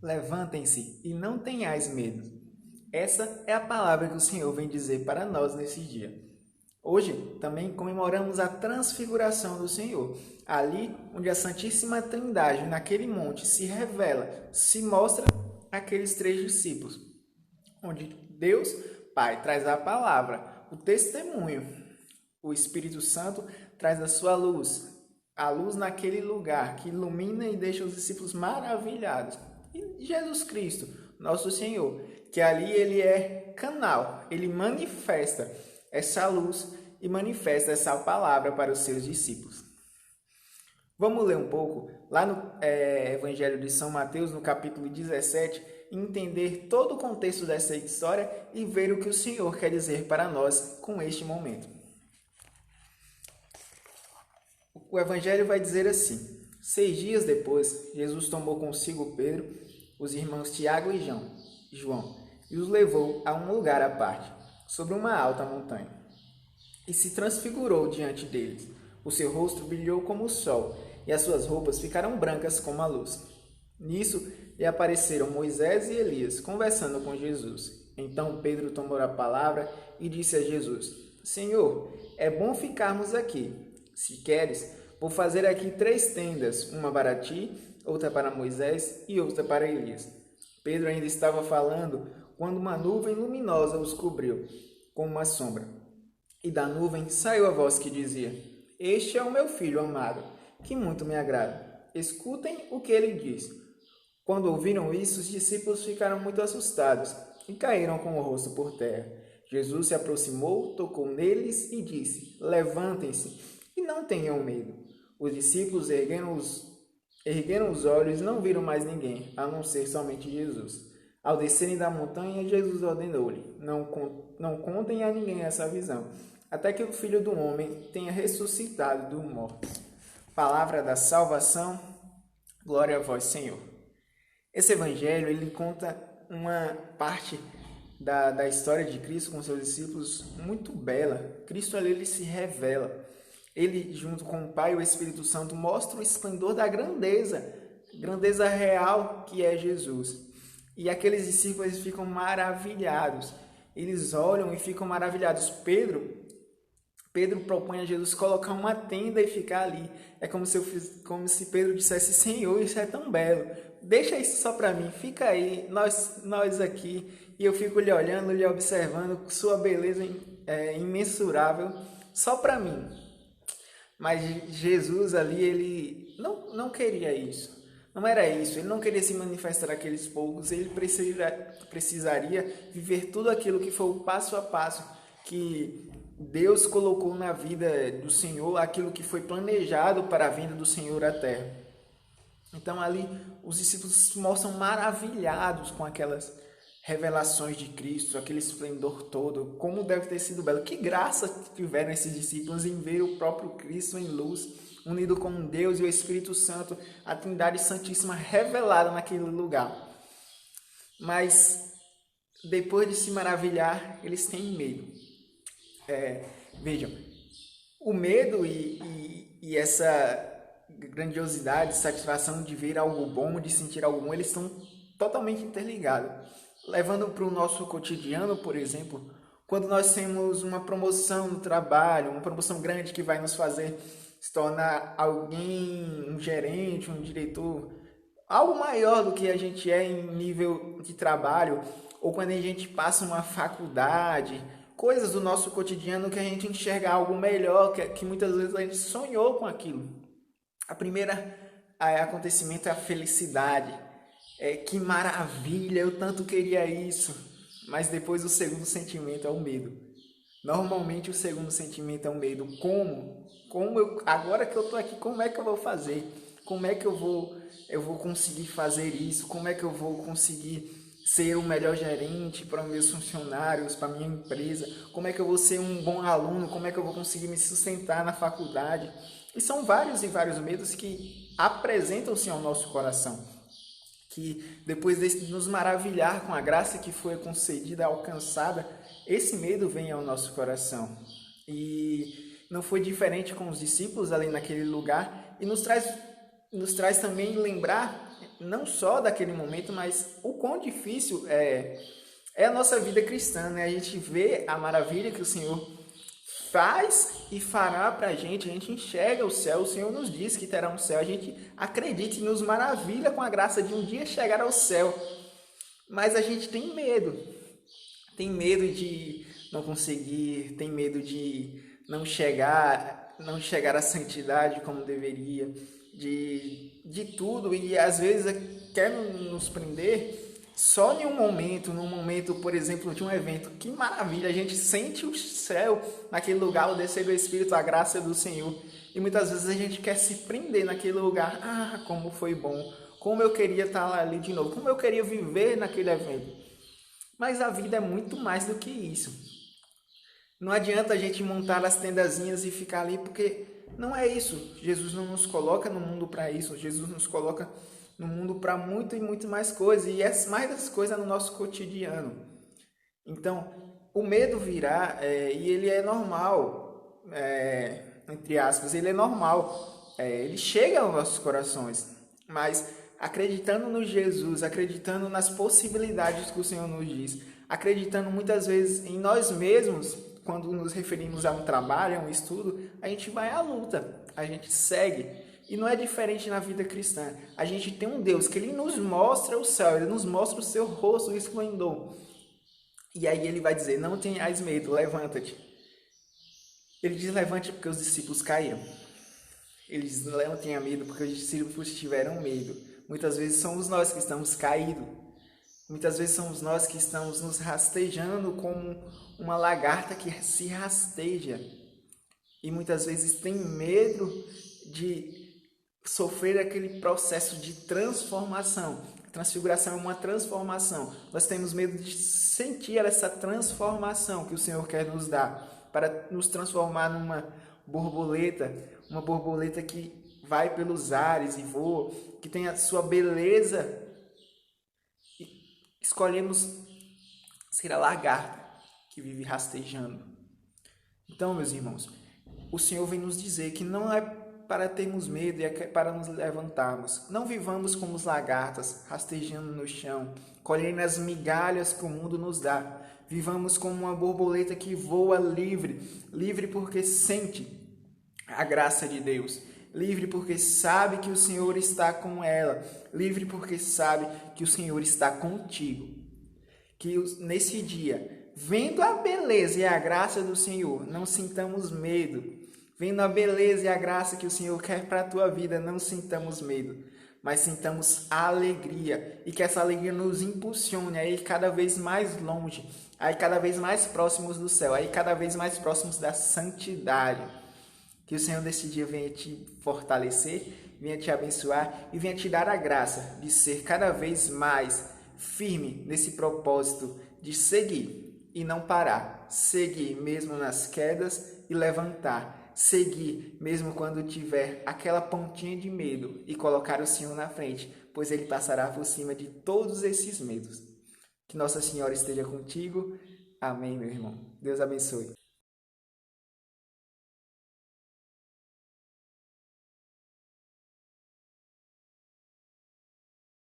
levantem-se e não tenhais medo. Essa é a palavra que o Senhor vem dizer para nós nesse dia. Hoje também comemoramos a transfiguração do Senhor, ali onde a Santíssima Trindade, naquele monte, se revela, se mostra àqueles três discípulos, onde Deus, Pai, traz a palavra, o testemunho, o Espírito Santo traz a luz naquele lugar que ilumina e deixa os discípulos maravilhados. E Jesus Cristo, nosso Senhor, que ali ele é canal, ele manifesta essa luz e manifesta essa palavra para os seus discípulos. Vamos ler um pouco lá no Evangelho de São Mateus, no capítulo 17, entender todo o contexto dessa história e ver o que o Senhor quer dizer para nós com este momento. O Evangelho vai dizer assim: 6 dias depois, Jesus tomou consigo Pedro, os irmãos Tiago e João, e os levou a um lugar à parte, sobre uma alta montanha, e se transfigurou diante deles. O seu rosto brilhou como o sol, e as suas roupas ficaram brancas como a luz. Nisso lhe apareceram Moisés e Elias, conversando com Jesus. Então Pedro tomou a palavra e disse a Jesus: Senhor, é bom ficarmos aqui. Se queres, vou fazer aqui 3 tendas, uma para ti, outra para Moisés e outra para Elias. Pedro ainda estava falando quando uma nuvem luminosa os cobriu, como uma sombra. E da nuvem saiu a voz que dizia: Este é o meu filho amado, que muito me agrada. Escutem o que ele diz. Quando ouviram isso, os discípulos ficaram muito assustados e caíram com o rosto por terra. Jesus se aproximou, tocou neles e disse: Levantem-se e não tenham medo. Os discípulos ergueram os olhos e não viram mais ninguém, a não ser somente Jesus. Ao descerem da montanha, Jesus ordenou-lhe: Não contem a ninguém essa visão, até que o Filho do Homem tenha ressuscitado dos mortos. Palavra da salvação, glória a vós, Senhor. Esse evangelho, ele conta uma parte da história de Cristo com seus discípulos muito bela. Cristo ali, ele se revela. Ele, junto com o Pai e o Espírito Santo, mostra o esplendor da grandeza real que é Jesus. E aqueles discípulos eles ficam maravilhados. Eles olham e ficam maravilhados. Pedro propõe a Jesus colocar uma tenda e ficar ali. É como se Pedro dissesse: Senhor, isso é tão belo. Deixa isso só para mim. Fica aí, nós aqui. E eu fico lhe olhando, lhe observando, sua beleza imensurável, só para mim. Mas Jesus ali, ele não queria isso. Não era isso. Ele não queria se manifestar àqueles poucos. Ele precisaria viver tudo aquilo que foi o passo a passo que Deus colocou na vida do Senhor, aquilo que foi planejado para a vinda do Senhor à terra. Então ali os discípulos se mostram maravilhados com aquelas revelações de Cristo, aquele esplendor todo, como deve ter sido belo. Que graça tiveram esses discípulos em ver o próprio Cristo em luz, unido com Deus e o Espírito Santo, a Trindade Santíssima revelada naquele lugar. Mas depois de se maravilhar, eles têm medo. Vejam, o medo e essa grandiosidade, satisfação de ver algo bom, de sentir algo bom, eles estão totalmente interligados. Levando para o nosso cotidiano, por exemplo, quando nós temos uma promoção no trabalho, uma promoção grande que vai nos fazer se tornar alguém, um gerente, um diretor, algo maior do que a gente é em nível de trabalho, ou quando a gente passa uma faculdade, coisas do nosso cotidiano que a gente enxerga algo melhor, que muitas vezes a gente sonhou com aquilo. A primeira acontecimento é a felicidade. Que maravilha, eu tanto queria isso. Mas depois o segundo sentimento é o medo. Normalmente o segundo sentimento é o medo. Agora que eu estou aqui, como é que eu vou fazer? Como é que eu vou conseguir fazer isso? Como é que eu vou conseguir ser o melhor gerente para os meus funcionários, para a minha empresa? Como é que eu vou ser um bom aluno? Como é que eu vou conseguir me sustentar na faculdade? E são vários e vários medos que apresentam-se ao nosso coração. Que depois de nos maravilhar com a graça que foi concedida, alcançada, esse medo vem ao nosso coração. E não foi diferente com os discípulos ali naquele lugar. E nos traz também lembrar não só daquele momento, mas o quão difícil é a nossa vida cristã, né? A gente vê a maravilha que o Senhor faz e fará para a gente enxerga o céu, o Senhor nos diz que terá um céu, a gente acredita e nos maravilha com a graça de um dia chegar ao céu, mas a gente tem medo de não conseguir, tem medo de não chegar à santidade como deveria, de tudo, e às vezes quer nos prender só em um momento, num momento, por exemplo, de um evento. Que maravilha, a gente sente o céu naquele lugar, o descer do Espírito, a graça do Senhor, e muitas vezes a gente quer se prender naquele lugar. Ah, como foi bom, como eu queria estar ali de novo, como eu queria viver naquele evento. Mas a vida é muito mais do que isso. Não adianta a gente montar as tendazinhas e ficar ali, porque não é isso. Jesus não nos coloca no mundo para isso. Jesus nos coloca no mundo para muito e muito mais coisas. E mais das coisas no nosso cotidiano. Então, o medo virá e ele é normal, entre aspas, ele é normal. Ele chega aos nossos corações. Mas acreditando no Jesus, acreditando nas possibilidades que o Senhor nos diz, acreditando muitas vezes em nós mesmos, quando nos referimos a um trabalho, a um estudo, a gente vai à luta, a gente segue. E não é diferente na vida cristã. A gente tem um Deus que ele nos mostra o céu, ele nos mostra o seu rosto, o esplendor. E aí ele vai dizer, não tenhais medo, levanta-te. Ele diz, levante porque os discípulos caíram. Ele diz, não tenha medo porque os discípulos tiveram medo. Muitas vezes somos nós que estamos caídos. Muitas vezes somos nós que estamos nos rastejando como uma lagarta que se rasteja. E muitas vezes tem medo de sofrer aquele processo de transformação. Transfiguração é uma transformação. Nós temos medo de sentir essa transformação que o Senhor quer nos dar, para nos transformar numa borboleta, uma borboleta que vai pelos ares e voa, que tem a sua beleza. E escolhemos ser a lagarta que vive rastejando. Então, meus irmãos, o Senhor vem nos dizer que não é para termos medo e é para nos levantarmos. Não vivamos como os lagartas, rastejando no chão, colhendo as migalhas que o mundo nos dá. Vivamos como uma borboleta que voa livre, livre porque sente a graça de Deus, livre porque sabe que o Senhor está com ela, livre porque sabe que o Senhor está contigo. Que nesse dia, vendo a beleza e a graça do Senhor, não sintamos medo. Vendo a beleza e a graça que o Senhor quer para a tua vida, não sintamos medo, mas sintamos alegria. E que essa alegria nos impulsione a ir cada vez mais longe, a ir cada vez mais próximos do céu, a ir cada vez mais próximos da santidade. Que o Senhor nesse dia venha te fortalecer, venha te abençoar e venha te dar a graça de ser cada vez mais firme nesse propósito de seguir e não parar. Seguir mesmo nas quedas e levantar. Seguir mesmo quando tiver aquela pontinha de medo e colocar o Senhor na frente, pois Ele passará por cima de todos esses medos. Que Nossa Senhora esteja contigo. Amém, meu irmão. Deus abençoe.